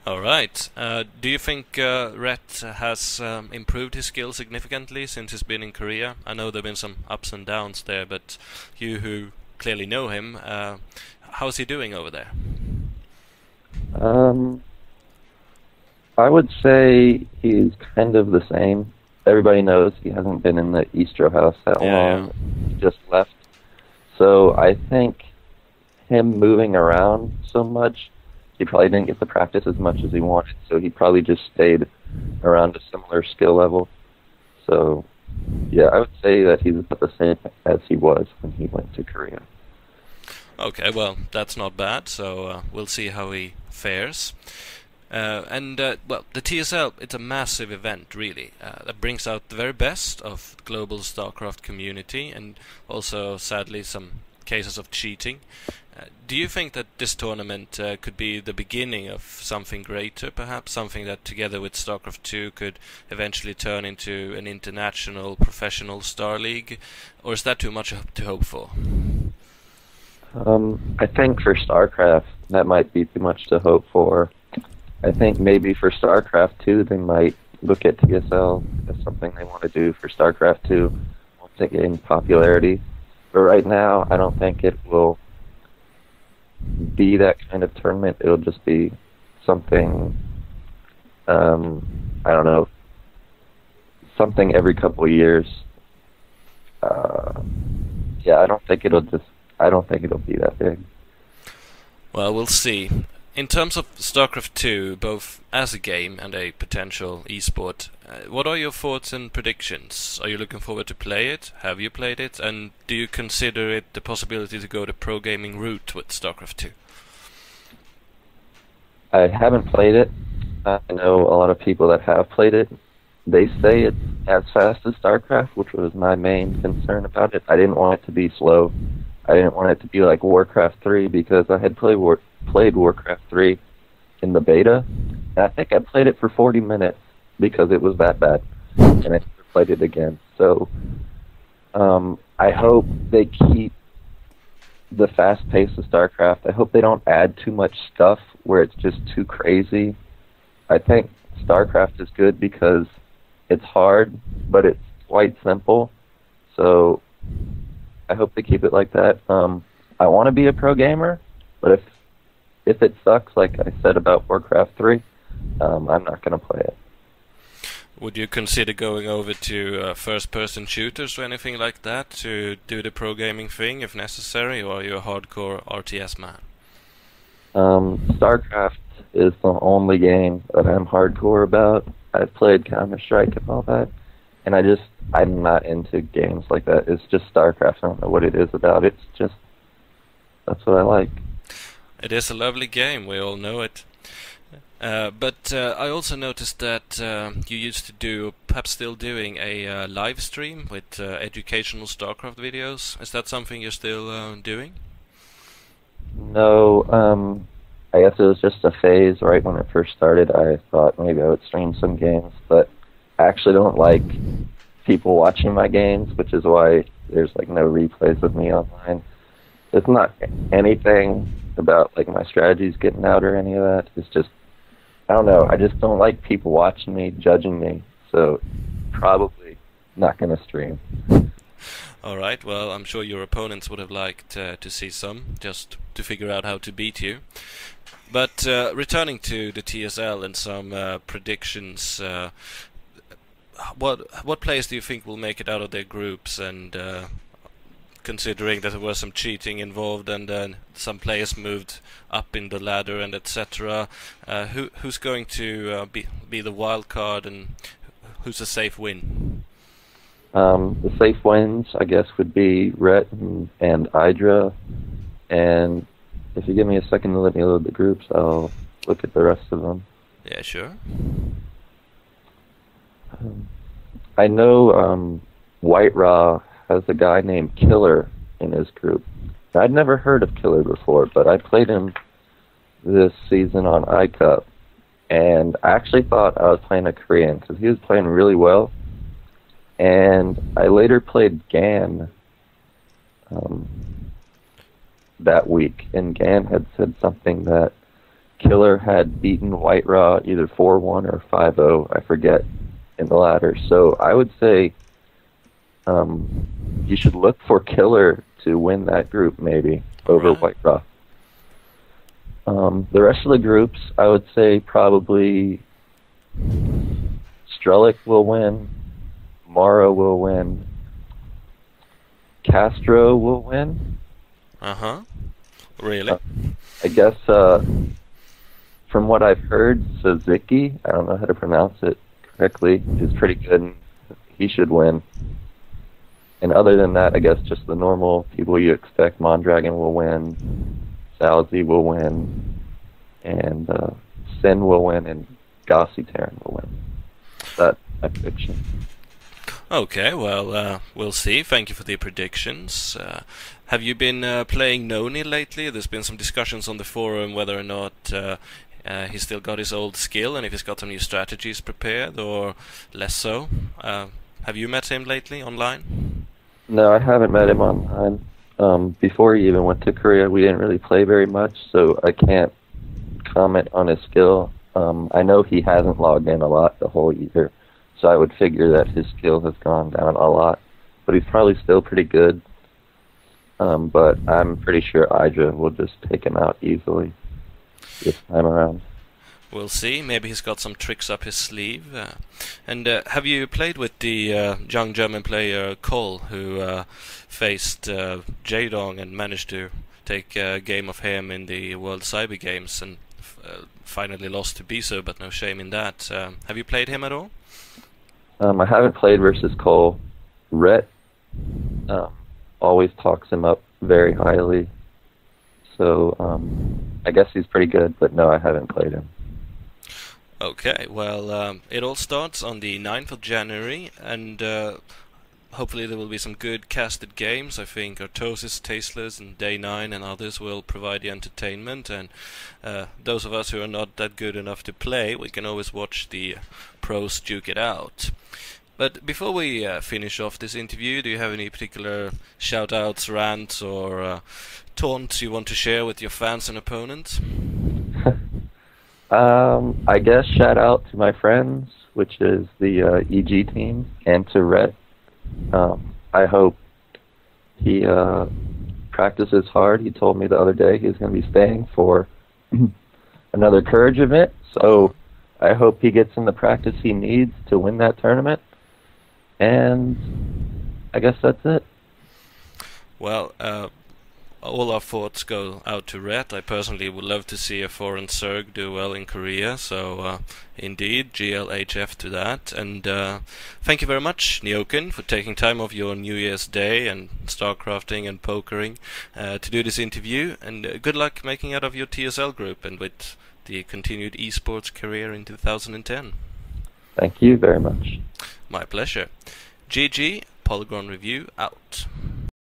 All right. Do you think Rhett has improved his skills significantly since he's been in Korea? I know there have been some ups and downs there, but you who clearly know him, how's he doing over there? Um, I would say he's kind of the same. Everybody knows he hasn't been in the Eastro house that Yeah, yeah. long. He just left. So I think him moving around so much, he probably didn't get to practice as much as he wanted. So he probably just stayed around a similar skill level. So yeah, I would say that he's about the same as he was when he went to Korea. Okay, well, that's not bad, so we'll see how he fares. Well, the TSL, it's a massive event, really, that brings out the very best of the global StarCraft community and also, sadly, some cases of cheating. Do you think that this tournament could be the beginning of something greater, perhaps? Something that, together with StarCraft 2, could eventually turn into an international professional Star League? Or is that too much to hope for? I think for StarCraft, that might be too much to hope for. I think maybe for StarCraft 2, they might look at TSL as something they want to do for StarCraft 2 once it gains popularity. But right now, I don't think it will be that kind of tournament. It'll just be something, I don't know, something every couple of years. Yeah, I don't think it'll be that big. Well, we'll see. In terms of StarCraft 2, both as a game and a potential esport, what are your thoughts and predictions? Are you looking forward to play it? Have you played it? And do you consider it the possibility to go the pro gaming route with StarCraft 2? I haven't played it. I know a lot of people that have played it. They say it's as fast as StarCraft, which was my main concern about it. I didn't want it to be slow. I didn't want it to be like Warcraft 3 because I had played Warcraft 3 in the beta, and I think I played it for 40 minutes because it was that bad, and I never played it again. So I hope they keep the fast pace of StarCraft. I hope they don't add too much stuff where it's just too crazy. I think StarCraft is good because it's hard, but it's quite simple. So I hope they keep it like that. I want to be a pro gamer, but if it sucks, like I said about Warcraft 3, I'm not going to play it. Would you consider going over to first-person shooters or anything like that to do the pro gaming thing if necessary, or are you a hardcore RTS man? StarCraft is the only game that I'm hardcore about. I've played Counter-Strike and all that, and I'm not into games like that. It's just StarCraft. I don't know what it is about it. It's just, that's what I like. It is a lovely game, we all know it. But I also noticed that you used to do, perhaps still doing, a live stream with educational StarCraft videos. Is that something you're still doing? No, I guess it was just a phase right when it first started. I thought maybe I would stream some games, but I actually don't like people watching my games, which is why there's like no replays of me online. It's not anything about like my strategies getting out or any of that. It's just, I don't know, I just don't like people watching me, judging me, so probably not going to stream. Alright, well, I'm sure your opponents would have liked to see some, just to figure out how to beat you. But returning to the TSL and some predictions, what players do you think will make it out of their groups? And considering that there was some cheating involved and then some players moved up in the ladder and etc., who's going to be the wild card and who's a safe win? The safe wins, I guess, would be Rhett and Idra. And if you give me a second to let me load the groups, I'll look at the rest of them. Yeah, sure. I know White Raw has a guy named Killer in his group. I'd never heard of Killer before, but I played him this season on iCup, and I actually thought I was playing a Korean because he was playing really well. And I later played Gan that week, and Gan had said something that Killer had beaten White Raw either 4-1 or 5-0, I forget, in the latter. So I would say you should look for Killer to win that group, maybe, over Right. White Raw. The rest of the groups, I would say probably Strelick will win, Mara will win, Castro will win. Uh-huh. Really? I guess from what I've heard, Suzuki, I don't know how to pronounce it correctly, is pretty good, and he should win. And other than that, I guess just the normal people you expect. Mondragon will win, Salzy will win, and Sin will win, and Gossi Terran will win. That's my prediction. Okay, well, we'll see. Thank you for the predictions. Have you been playing Noni lately? There's been some discussions on the forum whether or not he's still got his old skill and if he's got some new strategies prepared, or less so. Have you met him lately online? No, I haven't met him online. Before he even went to Korea, we didn't really play very much, so I can't comment on his skill. I know he hasn't logged in a lot the whole year, so I would figure that his skill has gone down a lot. But he's probably still pretty good. But I'm pretty sure Idra will just take him out easily this time around. We'll see. Maybe he's got some tricks up his sleeve. And have you played with the young German player Cole, who faced Jadong and managed to take a game of him in the World Cyber Games and finally lost to Biso, but no shame in that. Have you played him at all? I haven't played versus Cole. Rhett always talks him up very highly. So I guess he's pretty good, but no, I haven't played him. Okay, well, it all starts on the 9th of January, and hopefully there will be some good casted games. I think Artosis, Tasteless, and Day 9 and others will provide the entertainment, and those of us who are not that good enough to play, we can always watch the pros duke it out. But before we finish off this interview, do you have any particular shout-outs, rants, or taunts you want to share with your fans and opponents? I guess shout out to my friends, which is the EG team, and to Rhett. I hope he practices hard. He told me the other day he's going to be staying for another Courage event, so I hope he gets in the practice he needs to win that tournament. And I guess that's it. Well, all our thoughts go out to Rhett. I personally would love to see a foreign Zerg do well in Korea, so indeed, GLHF to that. And thank you very much, Nyoken, for taking time off your New Year's Day and Starcrafting and pokering to do this interview. And good luck making out of your TSL group and with the continued esports career in 2010. Thank you very much. My pleasure. GG, Polygon reVue out.